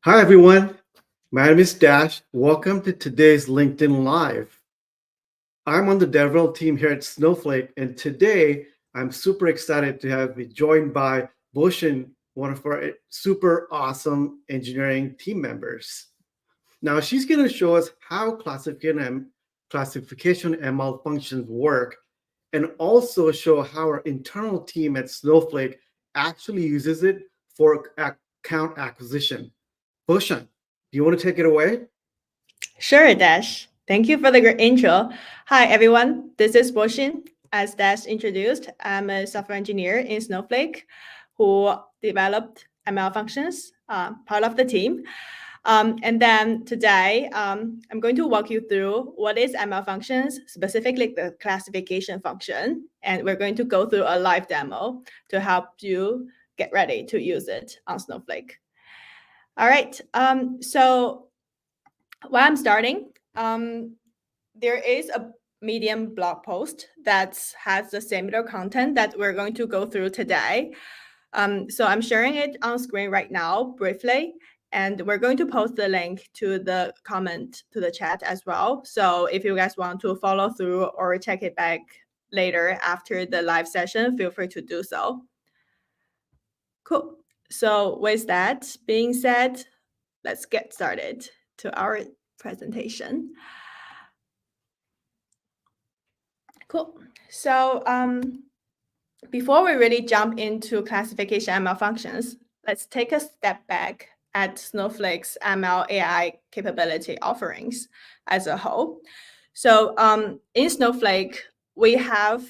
Hi, everyone. My name is Dash. Welcome to today's LinkedIn Live. I'm on the DevRel team here at Snowflake, and today I'm super excited to have be joined by Boxin, one of our super awesome engineering team members. Now, she's going to show us how classification ML functions work, and also show how our internal team at Snowflake actually uses it for account acquisition. Boxin, do you want to take it away? Sure, Dash. Thank you for the great intro. Hi, everyone. This is Boxin. As Dash introduced, I'm a software engineer in Snowflake who developed ML functions, part of the team. And then today, I'm going to walk you through what is ML functions, specifically the classification function. And we're going to go through a live demo to help you get ready to use it on Snowflake. All right. So while I'm starting, there is a Medium blog post that has the similar content that we're going to go through today. So I'm sharing it on screen right now briefly, and we're going to post the link to the comment to the chat as well. So if you guys want to follow through or check it back later after the live session, feel free to do so. Cool. So with that being said, let's get started to our presentation. Cool. So before we really jump into classification ML functions, let's take a step back at Snowflake's ML AI capability offerings as a whole. So in Snowflake, we have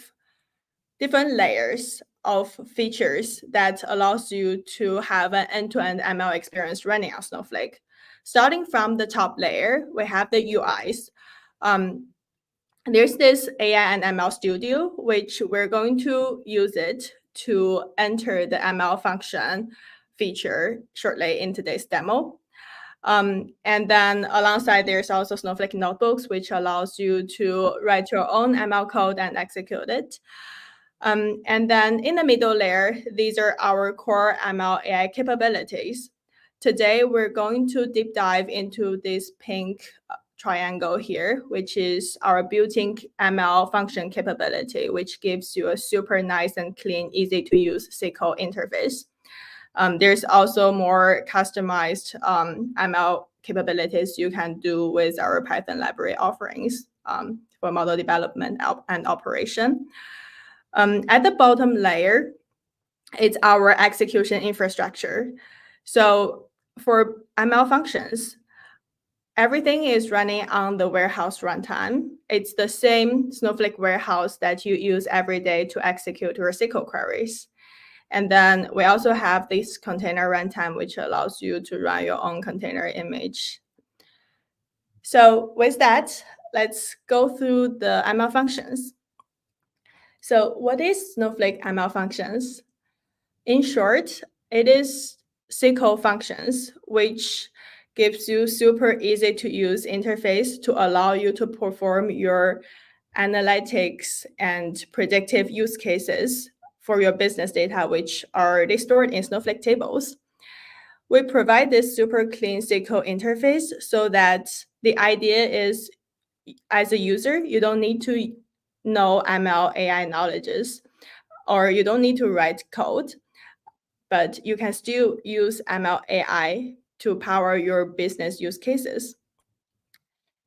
different layers of features that allows you to have an end-to-end ML experience running on Snowflake. Starting from the top layer, we have the UIs. There's this AI and ML Studio, which we're going to use it to enter the ML function feature shortly in today's demo. And then alongside, there's also Snowflake Notebooks, which allows you to write your own ML code and execute it. And then in the middle layer, these are our core ML AI capabilities. Today, we're going to deep dive into this pink triangle here, which is our built-in ML function capability, which gives you a super nice and clean, easy to use SQL interface. There's also more customized ML capabilities you can do with our Python library offerings for model development and operation. At the bottom layer, it's our execution infrastructure. So for ML functions, everything is running on the warehouse runtime. It's the same Snowflake warehouse that you use every day to execute your SQL queries. And then we also have this container runtime, which allows you to run your own container image. So with that, let's go through the ML functions. So what is Snowflake ML functions? In short, it is SQL functions, which gives you super easy to use interface to allow you to perform your analytics and predictive use cases for your business data, which are already stored in Snowflake tables. We provide this super clean SQL interface so that the idea is, as a user, you don't need to know ML AI knowledges, or you don't need to write code, but you can still use ML AI to power your business use cases.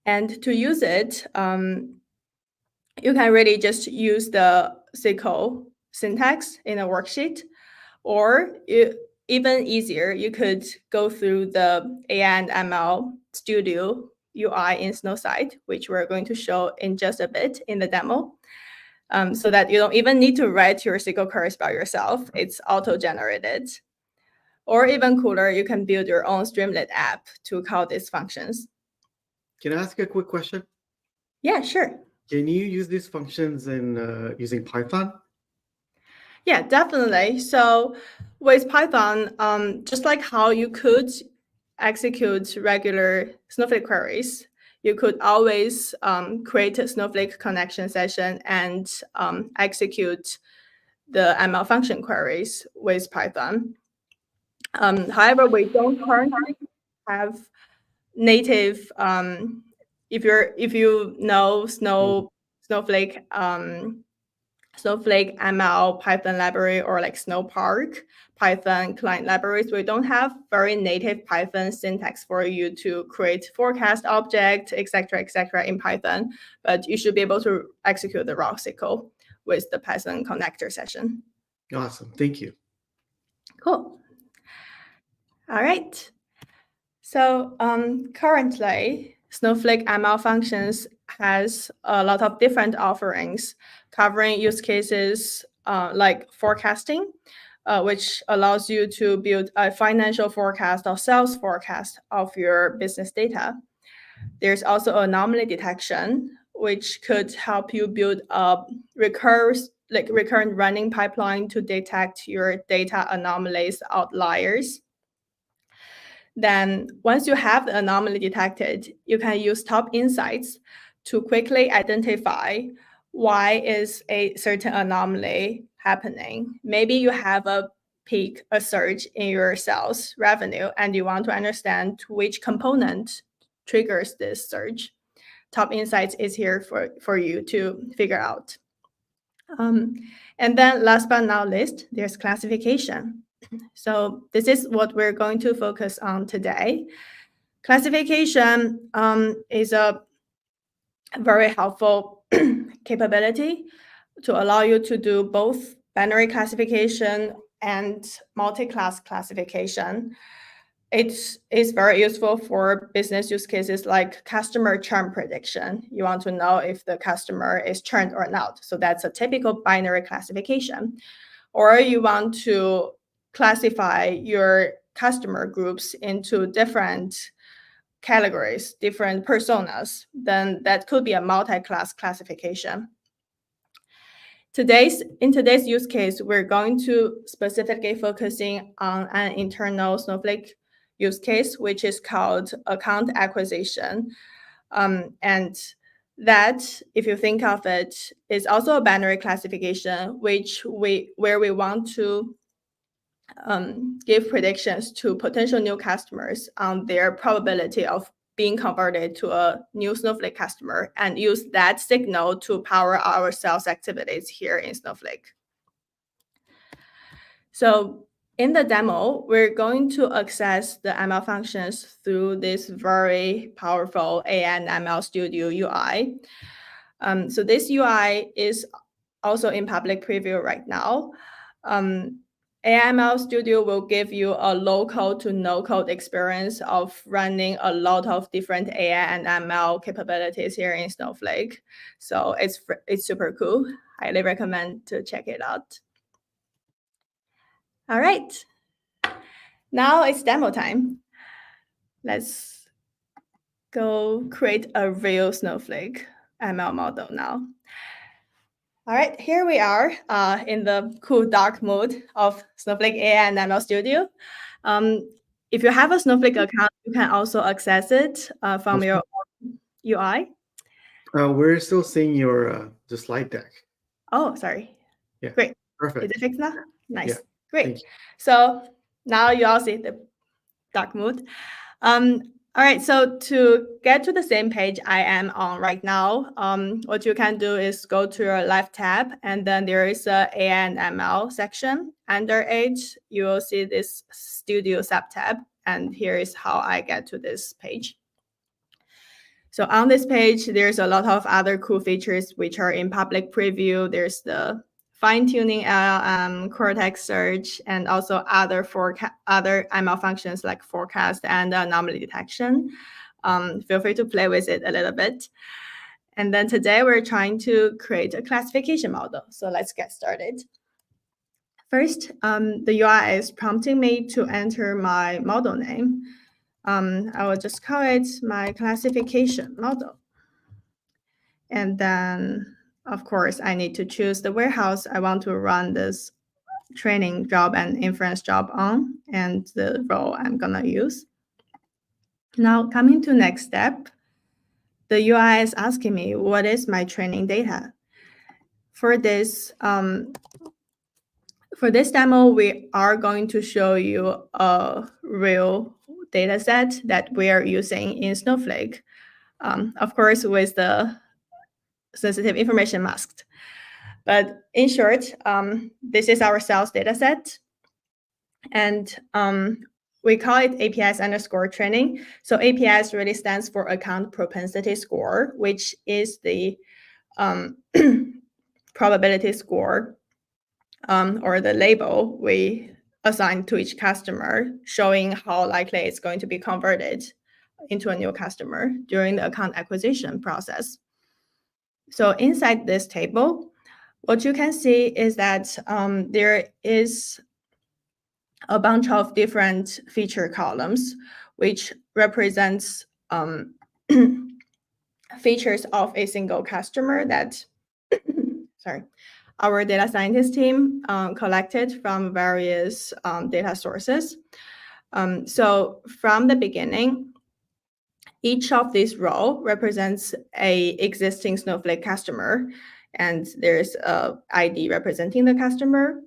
And to use it, you can really just use the SQL syntax in a worksheet, or even easier, you could go through the AI and ML Studio UI in Snowsite, which we're going to show in just a bit in the demo, so that you don't even need to write your SQL queries by yourself. It's auto-generated. Or even cooler, you can build your own Streamlit app to call these functions. Can I ask a quick question? Yeah, sure. Can you use these functions in using Python? Yeah, definitely. So with Python, just like how you could execute regular Snowflake queries, you could always create a Snowflake connection session and execute the ML function queries with Python. However, we don't currently have native, if you know Snowflake Snowflake ML Python library, or like Snowpark Python client libraries, we don't have very native Python syntax for you to create forecast object, etc., in Python, but you should be able to execute the raw SQL with the Python connector session. Awesome. Thank you. Cool. All right. So currently, Snowflake ML Functions has a lot of different offerings covering use cases like forecasting, which allows you to build a financial forecast or sales forecast of your business data. There's also anomaly detection, which could help you build a recurrent running pipeline to detect your data anomalies, outliers. Then once you have the anomaly detected, you can use top insights to quickly identify why is a certain anomaly happening. Maybe you have a peak, a surge in your sales revenue, and you want to understand which component triggers this surge. Top insights is here for you to figure out. And then last but not least, there's classification. So this is what we're going to focus on today. Classification is a very helpful capability to allow you to do both binary classification and multi-class classification. It is very useful for business use cases like customer churn prediction. You want to know if the customer is churned or not. So that's a typical binary classification. Or you want to classify your customer groups into different categories, different personas, then that could be a multi-class classification. In today's use case, we're going to specifically focusing on an internal Snowflake use case, which is called account acquisition. And that, if you think of it, is also a binary classification, where we want to give predictions to potential new customers on their probability of being converted to a new Snowflake customer, and use that signal to power our sales activities here in Snowflake. So in the demo, we're going to access the ML functions through this very powerful AI and ML Studio UI. So this UI is also in public preview right now. AML Studio will give you a low-code to no-code experience of running a lot of different AI and ML capabilities here in Snowflake. So it's super cool. Highly recommend to check it out. All right. Now it's demo time. Let's go create a real Snowflake ML model now. All right, here we are in the cool dark mode of Snowflake AI and ML Studio. If you have a Snowflake account, you can also access it from your UI. We're still seeing your the slide deck. Oh, sorry. Yeah. Great. Perfect. Is it fixed now? Nice. Yeah. Great. So now you all see the dark mode. All right, so to get to the same page I am on right now, what you can do is go to your left tab, and then there is a AI and ML section. Under it, you will see this Studio subtab, and here is how I get to this page. So on this page, there's a lot of other cool features which are in public preview. There's the fine-tuning LLM, Cortex search, and also other ML functions like forecast and anomaly detection. Feel free to play with it a little bit. And then today we're trying to create a classification model. So let's get started. First, the UI is prompting me to enter my model name. I will just call it my classification model. And then, of course, I need to choose the warehouse I want to run this training job and inference job on, and the role I'm gonna use. Now, coming to next step, the UI is asking me, what is my training data? For this demo, we are going to show you a real data set that we are using in Snowflake, of course, with the sensitive information masked. But in short, this is our sales data set. And we call it APS_training. So APS really stands for account propensity score, which is the probability score or the label we assign to each customer, showing how likely it's going to be converted into a new customer during the account acquisition process. So inside this table, what you can see is that there is a bunch of different feature columns, which represents features of a single customer that, our data scientist team collected from various data sources. So from the beginning, each of these rows represents a existing Snowflake customer, and there's a ID representing the customer.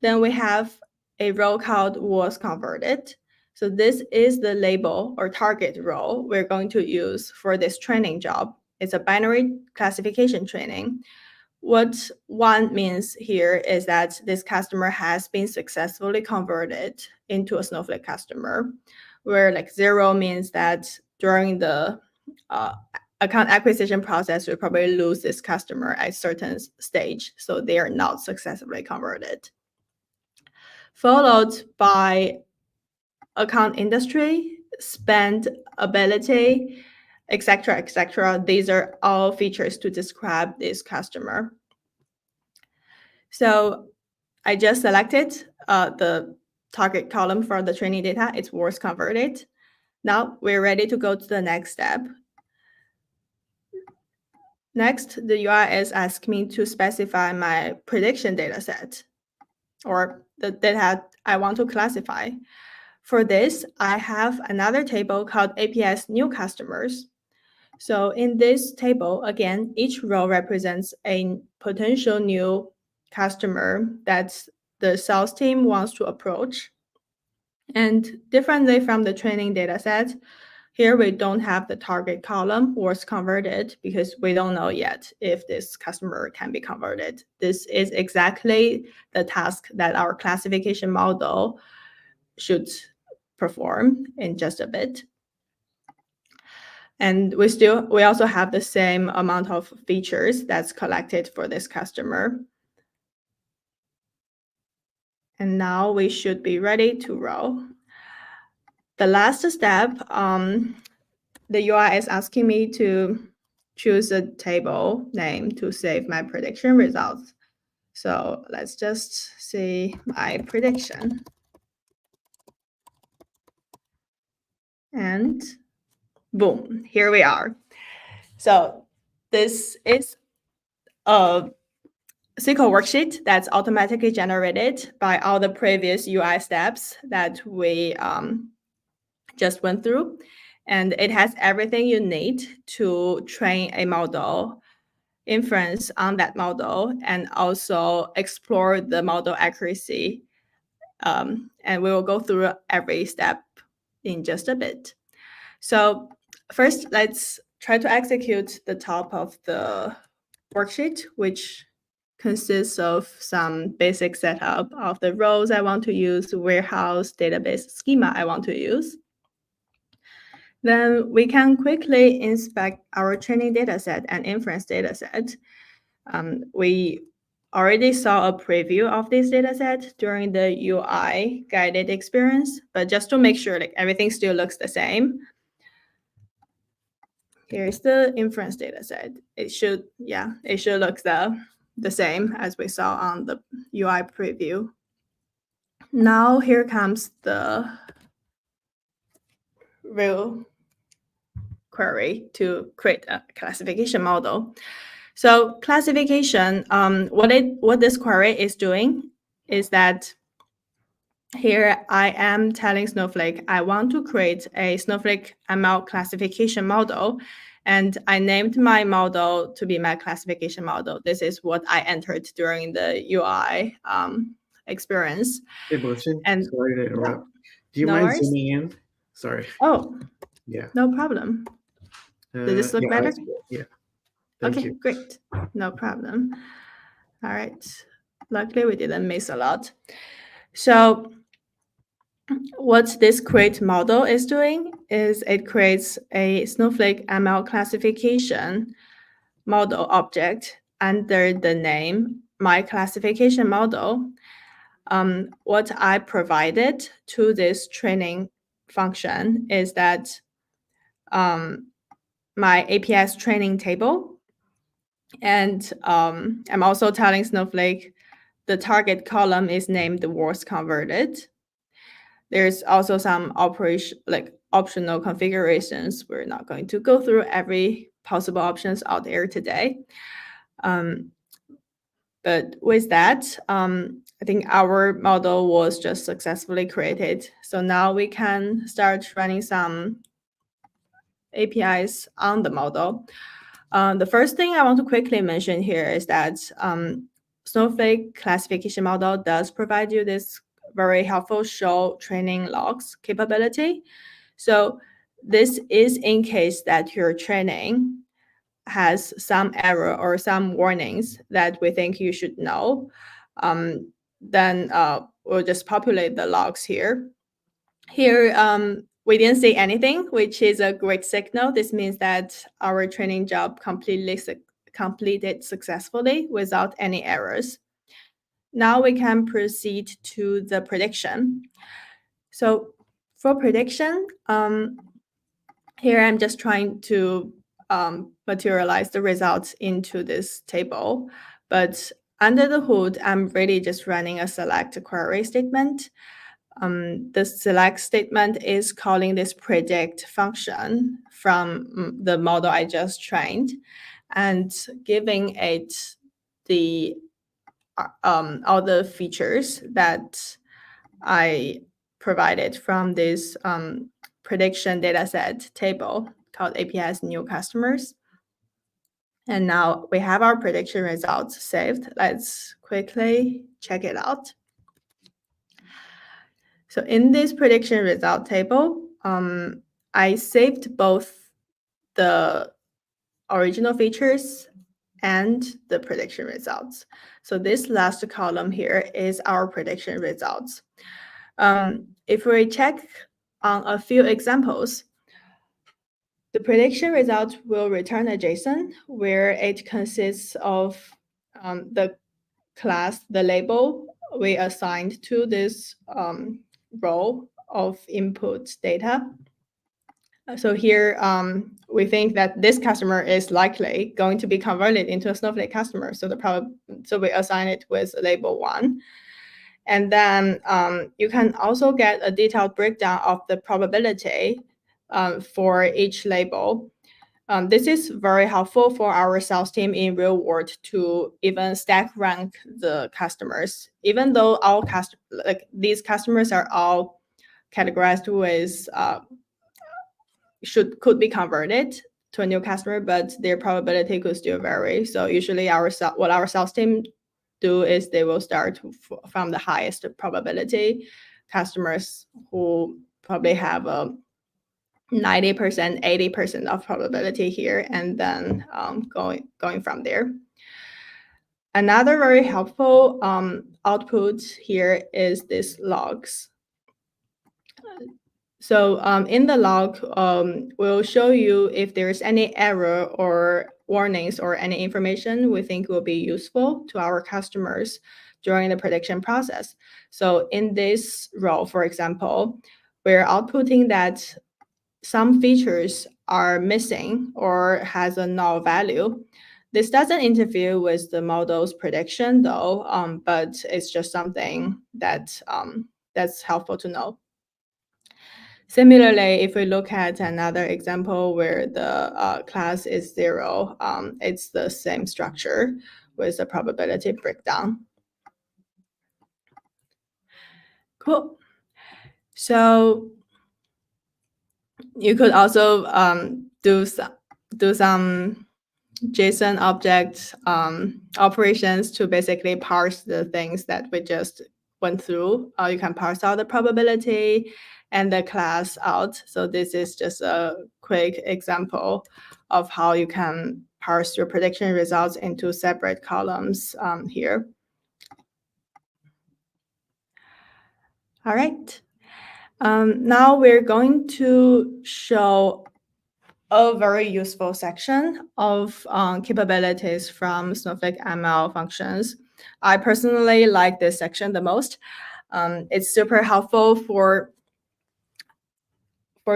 Then we have a row called was converted. So this is the label or target row we're going to use for this training job. It's a binary classification training. What one means here is that this customer has been successfully converted into a Snowflake customer, where like 0 means that during the account acquisition process, we probably lose this customer at a certain stage, so they are not successfully converted. Followed by account industry, spend ability, etc., etc. These are all features to describe this customer. So I just selected the target column for the training data. It's was converted. Now we're ready to go to the next step. Next, the UI is asking me to specify my prediction data set, or the data I want to classify. For this, I have another table called APS new customers. So in this table, again, each row represents a potential new customer that the sales team wants to approach. And differently from the training data set, here we don't have the target column was converted because we don't know yet if this customer can be converted. This is exactly the task that our classification model should perform in just a bit. And we also have the same amount of features that's collected for this customer. And now we should be ready to roll. The last step, the UI is asking me to choose a table name to save my prediction results. So let's just see my prediction. And boom, here we are. So this is a SQL worksheet that's automatically generated by all the previous UI steps that we just went through. And it has everything you need to train a model, inference on that model, and also explore the model accuracy. And we will go through every step in just a bit. So first, let's try to execute the top of the worksheet, which consists of some basic setup of the rows I want to use, warehouse, database schema I want to use. Then we can quickly inspect our training dataset and inference dataset. We already saw a preview of this dataset during the UI guided experience, but just to make sure like everything still looks the same, here's the inference dataset. It should look the same as we saw on the UI preview. Now here comes the real query to create a classification model. So classification, what this query is doing is that here I am telling Snowflake I want to create a Snowflake ML classification model, and I named my model to be my classification model. This is what I entered during the UI experience. Hey, Boxin, And sorry to interrupt. Do you no mind worries. zooming in Sorry. Oh, Yeah. no problem. Did this look yeah, better? yeah. Thank Okay, you. great. No problem. All right. Luckily, we didn't miss a lot. So what this create model is doing is it creates a Snowflake ML classification model object under the name my classification model. What I provided to this training function is that my APS training table. And I'm also telling Snowflake the target column is named the worst converted. There's also some optional configurations. We're not going to go through every possible options out there today. But with that, I think our model was just successfully created. So now we can start running some APIs on the model. The first thing I want to quickly mention here is that Snowflake classification model does provide you this very helpful show training logs capability. So this is in case that your training has some error or some warnings that we think you should know. Then we'll just populate the logs here. Here, we didn't see anything, which is a great signal. This means that our training job completed successfully without any errors. Now we can proceed to the prediction. So for prediction, here I'm just trying to materialize the results into this table. But under the hood, I'm really just running a select query statement. The select statement is calling this predict function from the model I just trained and giving it the all the features that I provided from this prediction dataset table called APS new customers. And now we have our prediction results saved. Let's quickly check it out. So in this prediction result table, I saved both the original features and the prediction results. So this last column here is our prediction results. If we check on a few examples, the prediction result will return a JSON where it consists of the class, the label we assigned to this row of input data. So here, we think that this customer is likely going to be converted into a Snowflake customer. So so we assign it with label 1. And then you can also get a detailed breakdown of the probability for each label. This is very helpful for our sales team in real world to even stack rank the customers. Even though these customers are all categorized with could be converted to a new customer, but their probability could still vary. So usually what our sales team do is they will start from the highest probability customers who probably have a 90%, 80% of probability here, and then going from there. Another very helpful output here is this logs. So in the log, we'll show you if there's any error or warnings or any information we think will be useful to our customers during the prediction process. So in this row, for example, we're outputting that some features are missing or has a null value. This doesn't interfere with the model's prediction though, but it's just something that that's helpful to know. Similarly, if we look at another example where the class is 0, it's the same structure with a probability breakdown. Cool. So you could also do some JSON object operations to basically parse the things that we just went through. You can parse out the probability and the class out. So this is just a quick example of how you can parse your prediction results into separate columns here. All right. Now we're going to show a very useful section of capabilities from Snowflake ML functions. I personally like this section the most. It's super helpful for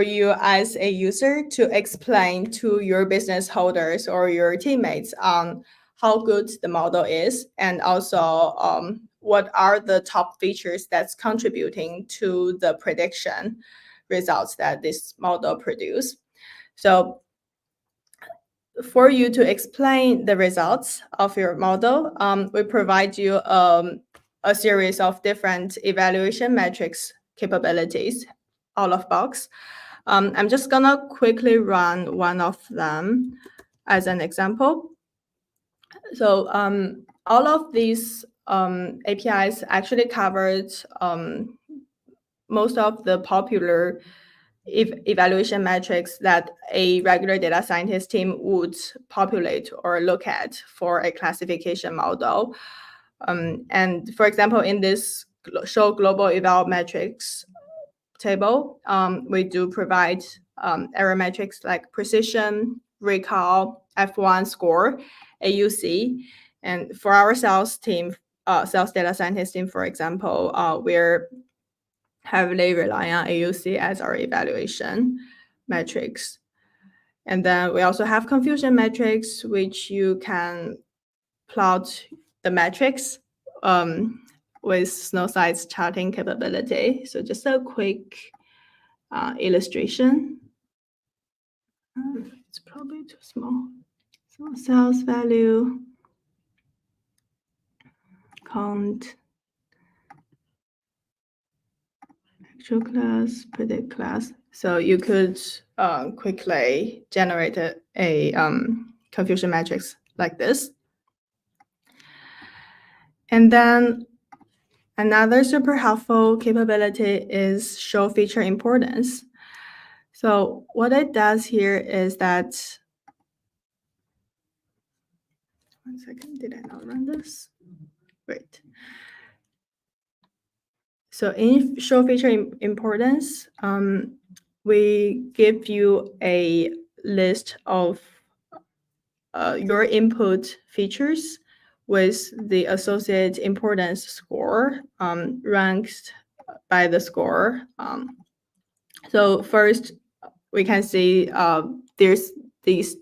you as a user to explain to your business holders or your teammates on how good the model is, and also what are the top features that's contributing to the prediction results that this model produce. So for you to explain the results of your model, we provide you a series of different evaluation metrics capabilities out of box. I'm just gonna quickly run one of them as an example. So all of these APIs actually covered most of the popular evaluation metrics that a regular data scientist team would populate or look at for a classification model. And for example, in this show global eval metrics table, we do provide error metrics like precision, recall, F1 score, AUC. And for our sales team, sales data scientist team, for example, we're heavily rely on AUC as our evaluation metrics. And then we also have confusion metrics, which you can plot the metrics with Snowsight's charting capability. So just a quick illustration. It's probably too small. So sales value, count, actual class, predict class. So you could quickly generate a confusion matrix like this. And then another super helpful capability is show feature importance. So what it does here is that, one second, did I not run this? Great. So in show feature importance, we give you a list of your input features with the associated importance score ranked by the score. So first, we can see there's these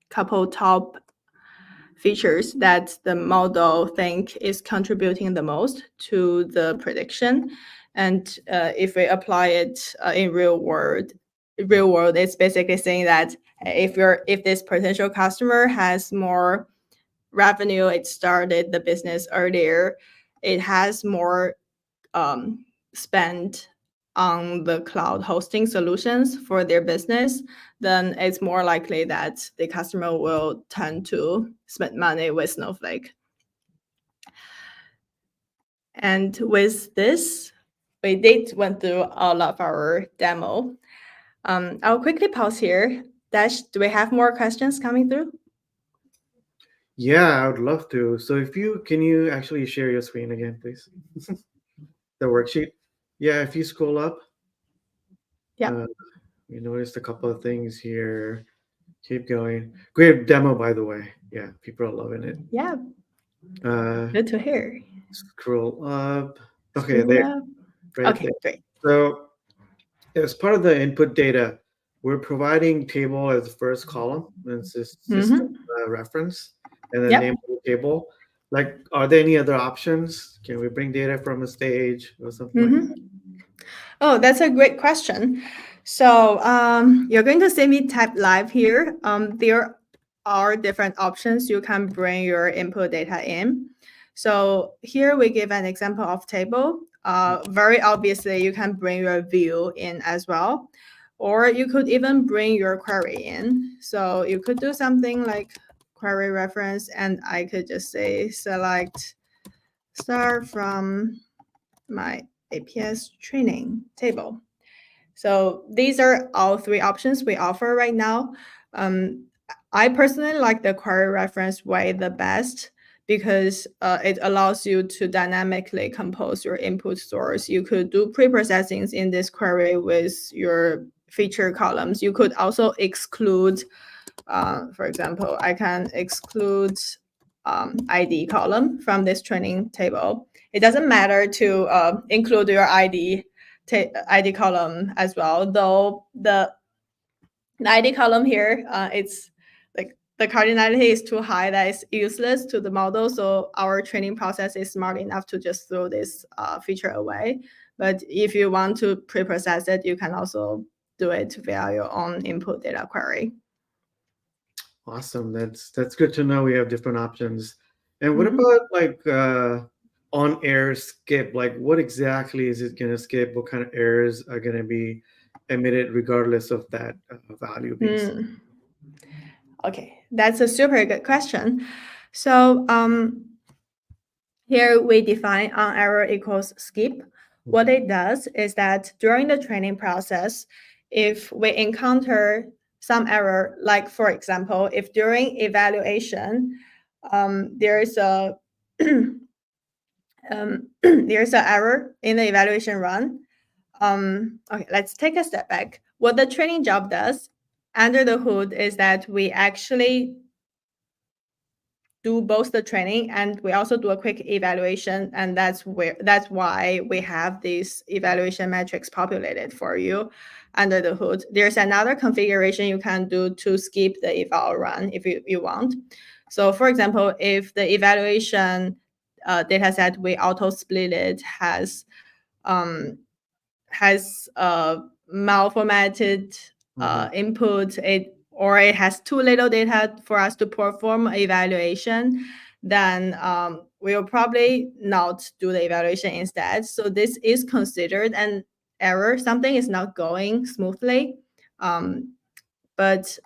couple top features that the model think is contributing the most to the prediction. And if we apply it in real world, it's basically saying that if this potential customer has more revenue, it started the business earlier, it has more spend on the cloud hosting solutions for their business, then it's more likely that the customer will tend to spend money with Snowflake. And with this, we did went through all of our demo. I'll quickly pause here. Dash, do we have more questions coming through? Yeah, I would love to. So can you actually share your screen again, please? The worksheet. Yeah, if you scroll up. Yeah. You noticed a couple of things here. Keep going. Great demo, by the way. Yeah, people are loving it. Yeah. Uh, Good to hear. Scroll up. Okay, Scroll there. up. Right Okay, there. great. So as part of the input data, we're providing table as the first column, and it's just system reference and the name of the table. Like, are there any other options? Can we bring data from a stage or something like that? Oh, that's a great question. So you're going to see me type live here. There are different options you can bring your input data in. So here we give an example of table. Very obviously, you can bring your view in as well, or you could even bring your query in. So you could do something like query reference, and I could just say select star from my APS training table. So these are all three options we offer right now. I personally like the query reference way the best because it allows you to dynamically compose your input stores. You could do pre-processings in this query with your feature columns. You could also exclude, for example, I can exclude ID column from this training table. It doesn't matter to include your ID column as well, though the ID column here, it's like the cardinality is too high that it's useless to the model. So our training process is smart enough to just throw this feature away. But if you want to pre-process it, you can also do it via your own input data query. Awesome. That's good to know. We have different options. And what Mhm. about like on-air skip? Like what exactly is it going to skip? What kind of errors are going to be emitted regardless of that value being set? Okay, that's a super good question. So here we define on error equals skip. What it does is that during the training process, if we encounter some error, like for example, if during evaluation, there is a there's an error in the evaluation run. Okay, let's take a step back. What the training job does under the hood is that we actually do both the training and we also do a quick evaluation, and that's why we have these evaluation metrics populated for you under the hood. There's another configuration you can do to skip the eval run if you want. So for example, if the evaluation data set we auto split it has malformatted input, or it has too little data for us to perform evaluation, then we'll probably not do the evaluation instead. So this is considered an error. Something is not going smoothly, but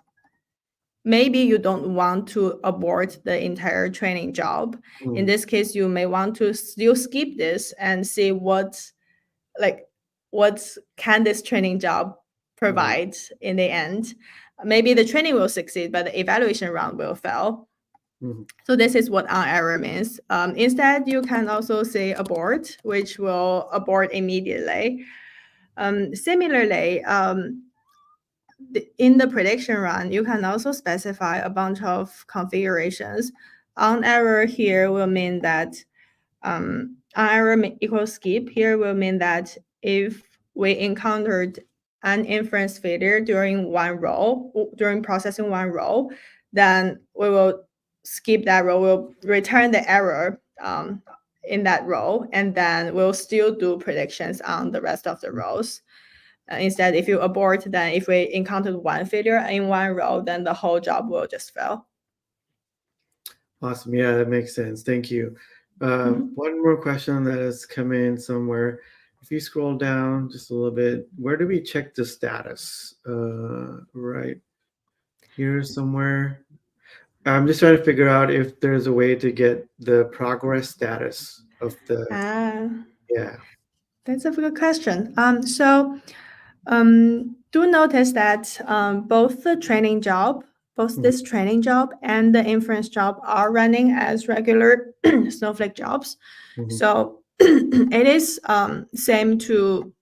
maybe you don't want to abort the entire training job. In this case, you may want to still skip this and see what can this training job provide in the end. Maybe the training will succeed, but the evaluation round will fail. So this is what on error means. Instead, you can also say abort, which will abort immediately. Similarly, in the prediction run, you can also specify a bunch of configurations. On error here will mean that on error equals skip here will mean that if we encountered an inference failure during processing one row, then we will skip that row. We'll return the error in that row, and then we'll still do predictions on the rest of the rows. Instead, if you abort, then if we encountered one failure in one row, then the whole job will just fail. Awesome. Yeah, that makes sense. Thank you. One more question that has come in somewhere. If you scroll down just a little bit, where do we check the status? Right here somewhere. I'm just trying to figure out if there's a way to get the progress status of the. Yeah. That's a good question. Do notice that both this training job and the inference job are running as regular Snowflake jobs. So it is same to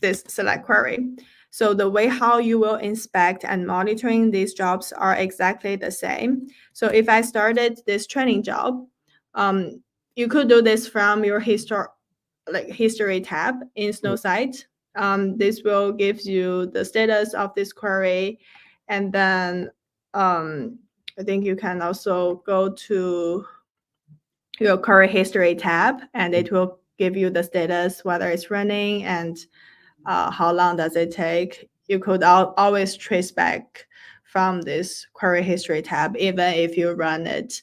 this select query. So the way how you will inspect and monitoring these jobs are exactly the same. So if I started this training job, you could do this from your history tab in Snowsight. This will give you the status of this query, and then I think you can also go to your query history tab, and it will give you the status, whether it's running and how long does it take. You could always trace back from this query history tab, even if you run it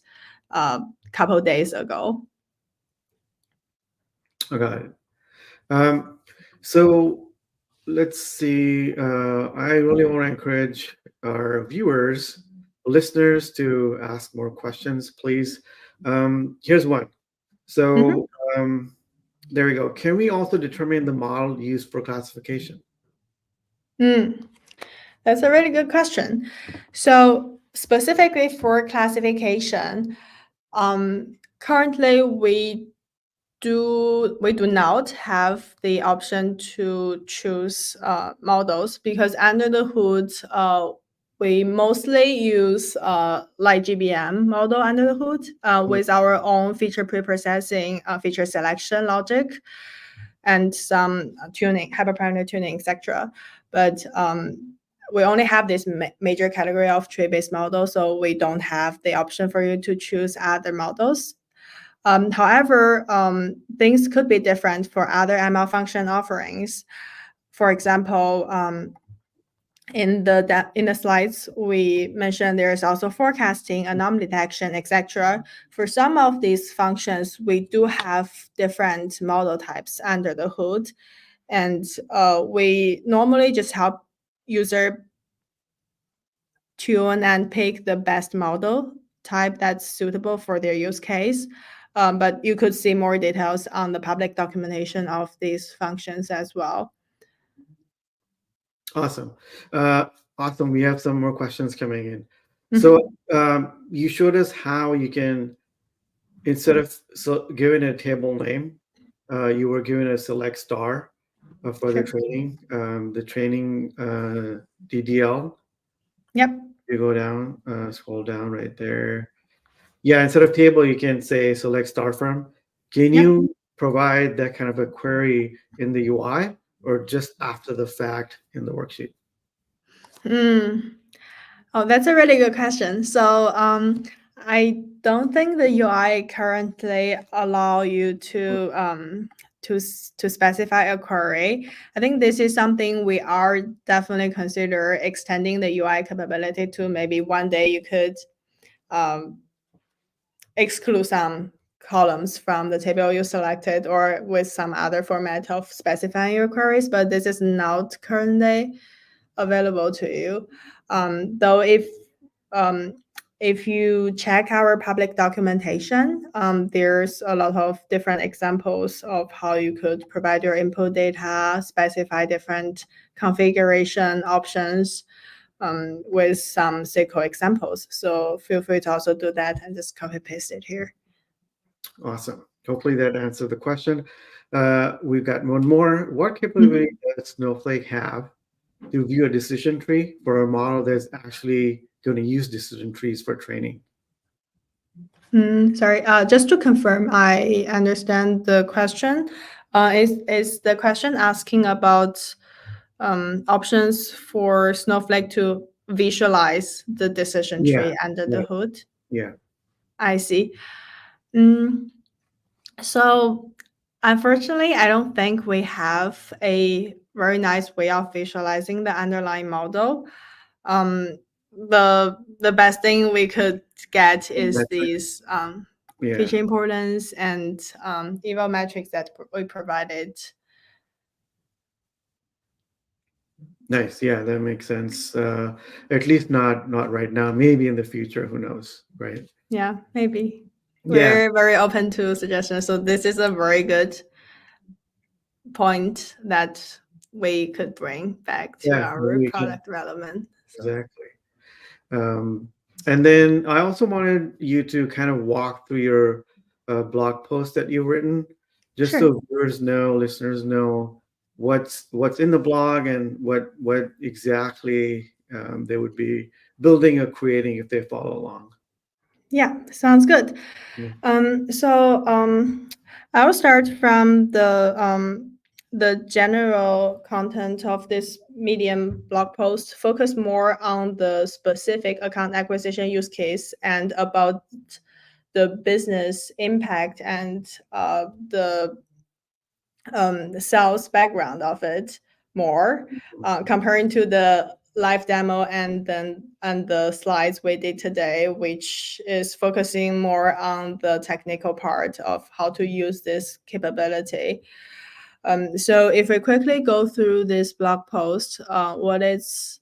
a couple days ago. I got it. So let's see. I really want to encourage our viewers, listeners to ask more questions, please. Here's one. So there we go. Can we also determine the model used for classification? That's a really good question. So specifically for classification, currently we do not have the option to choose models because under the hood, we mostly use light GBM model under the hood with our own feature preprocessing, feature selection logic, and some tuning, hyperparameter tuning, etc. But we only have this major category of tree-based model, so we don't have the option for you to choose other models. However, things could be different for other ML function offerings. For example, in the slides we mentioned there's also forecasting, anomaly detection, etc. For some of these functions, we do have different model types under the hood, and we normally just help user tune and pick the best model type that's suitable for their use case. But you could see more details on the public documentation of these functions as well. Awesome. Awesome. We have some more questions coming in. So you showed us how you can, instead of giving a table name, you were given a select star for the training, DDL. Yep. You go down, scroll down right there. Yeah, instead of table, you can say select star from. Can you provide that kind of a query in the UI or just after the fact in the worksheet? Oh, that's a really good question. So I don't think the UI currently allow you to specify a query. I think this is something we are definitely consider extending the UI capability to. Maybe one day you could exclude some columns from the table you selected or with some other format of specifying your queries, but this is not currently available to you. Though if you check our public documentation, there's a lot of different examples of how you could provide your input data, specify different configuration options with some SQL examples. So feel free to also do that and just copy paste it here. Awesome. Hopefully that answered the question. We've got one more. What capability does Snowflake have to view a decision tree for a model that's actually going to use decision trees for training? Sorry, just to confirm, I understand the question. Is the question asking about options for Snowflake to visualize the decision tree under the hood? Yeah. I see. So unfortunately, I don't think we have a very nice way of visualizing the underlying model. The best thing we could get is these feature importance and eval metrics that we provided. Nice. Yeah, that makes sense. At least not right now. Maybe in the future. Who knows? Right. Yeah, maybe. We're very open to suggestions. So this is a very good point that we could bring back to our product development. Exactly. And then I also wanted you to kind of walk through your blog post that you've written, just so viewers know, listeners know what's in the blog and what exactly they would be building or creating if they follow along. Yeah, sounds good. I will start from the general content of this Medium blog post, focus more on the specific account acquisition use case and about the business impact and the sales background of it more, comparing to the live demo and the slides we did today, which is focusing more on the technical part of how to use this capability. So if we quickly go through this blog post, what it's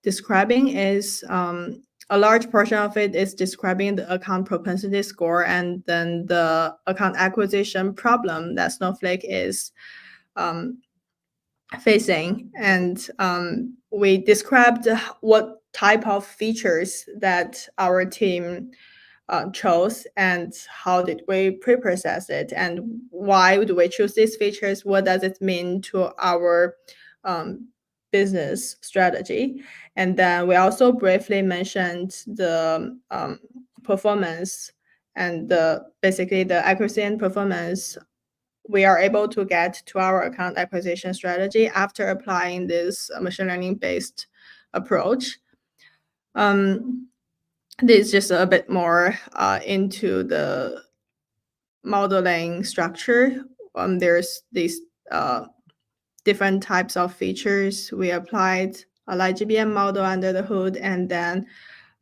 describing is a large portion of it is describing the account propensity score and then the account acquisition problem that Snowflake is facing, and we described what type of features that our team chose and how did we pre-process it and why do we choose these features, what does it mean to our business strategy. And then we also briefly mentioned the performance and basically the accuracy and performance we are able to get to our account acquisition strategy after applying this machine learning based approach. This is just a bit more into the modeling structure. There's these different types of features. We applied a light GBM model under the hood, and then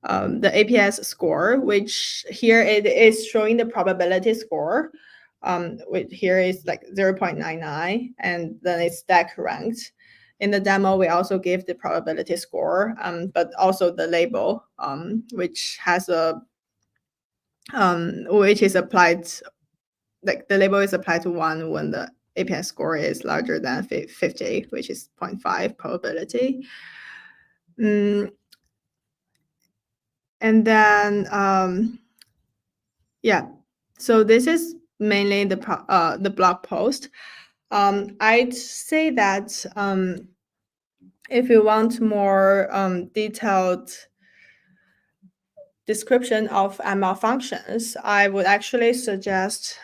the APS score, which here it is showing the probability score. Which here is like 0.99, and then it's stack ranked. In the demo, we also give the probability score, but also the label, which has a which is applied, like the label is applied to 1 when the APS score is larger than 50, which is 0.5 probability. And then, yeah, so this is mainly the blog post. I'd say that if you want more detailed description of ML functions, I would actually suggest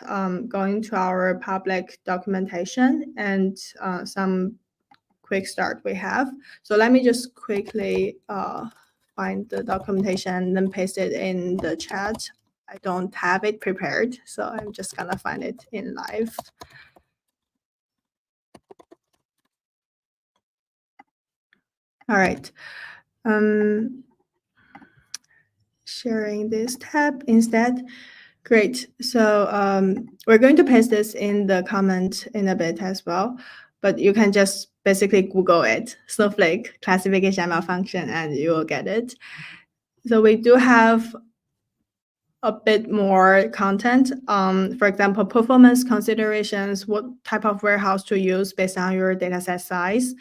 going to our public documentation and some quick start we have. So let me just quickly find the documentation and then paste it in the chat. I don't have it prepared, so I'm just gonna find it in live. All right. Sharing this tab instead. Great. So we're going to paste this in the comment in a bit as well, but you can just basically Google it, Snowflake Classification ML function, and you will get it. So we do have a bit more content. For example, performance considerations, what type of warehouse to use based on your dataset size.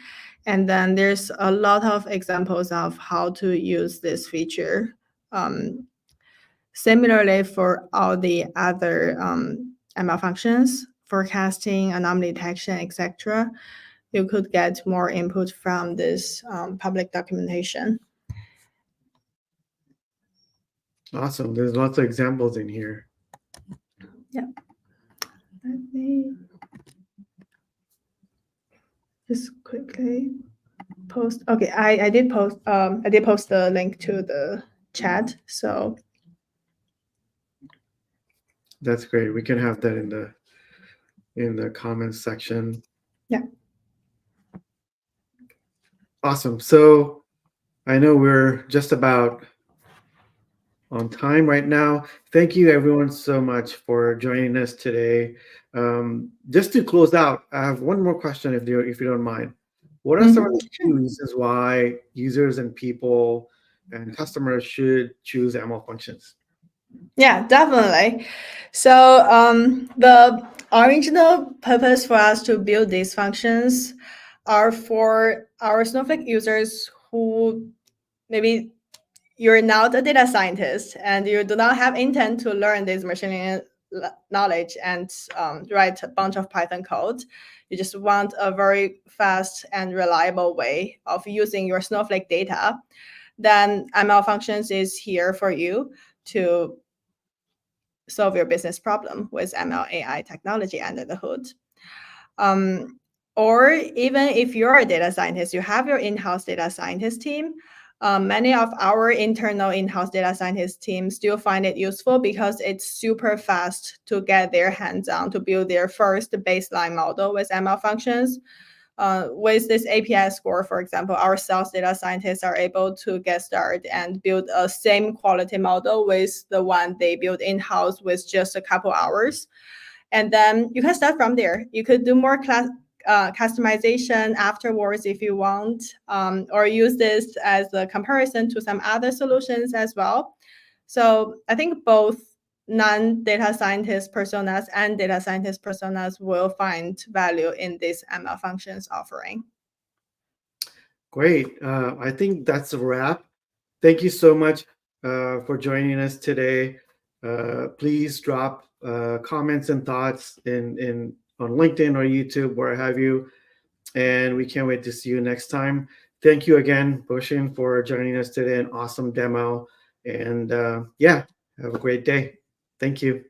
And then there's a lot of examples of how to use this feature. Similarly, for all the other ML functions, forecasting, anomaly detection, etc., you could get more input from this public documentation. Awesome. There's lots of examples in here. Yeah. Let me just quickly post. Okay, I did post. I did post the link to the chat. So that's great. We can have that in the comments section. Yeah. Awesome. So I know we're just about on time right now. Thank you everyone so much for joining us today. Just to close out, I have one more question if you don't mind. What are some of the key reasons why users and people and customers should choose ML functions? Yeah, definitely. So the original purpose for us to build these functions are for our Snowflake users who maybe you're not a data scientist and you do not have intent to learn this machine learning knowledge and write a bunch of Python code. You just want a very fast and reliable way of using your Snowflake data. Then ML functions is here for you to solve your business problem with ML AI technology under the hood. Or even if you're a data scientist, you have your in-house data scientist team. Many of our internal in-house data scientist teams still find it useful because it's super fast to get their hands on to build their first baseline model with ML functions. With this API score, for example, our sales data scientists are able to get started and build a same quality model with the one they built in-house with just a couple hours. And then you can start from there. You could do more customization afterwards if you want, or use this as a comparison to some other solutions as well. So I think both non-data scientist personas and data scientist personas will find value in this ML functions offering. Great. I think that's a wrap. Thank you so much for joining us today. Please drop comments and thoughts in on LinkedIn or YouTube, where have you. And we can't wait to see you next time. Thank you again, Bushin, for joining us today. An awesome demo. And yeah, have a great day. Thank you.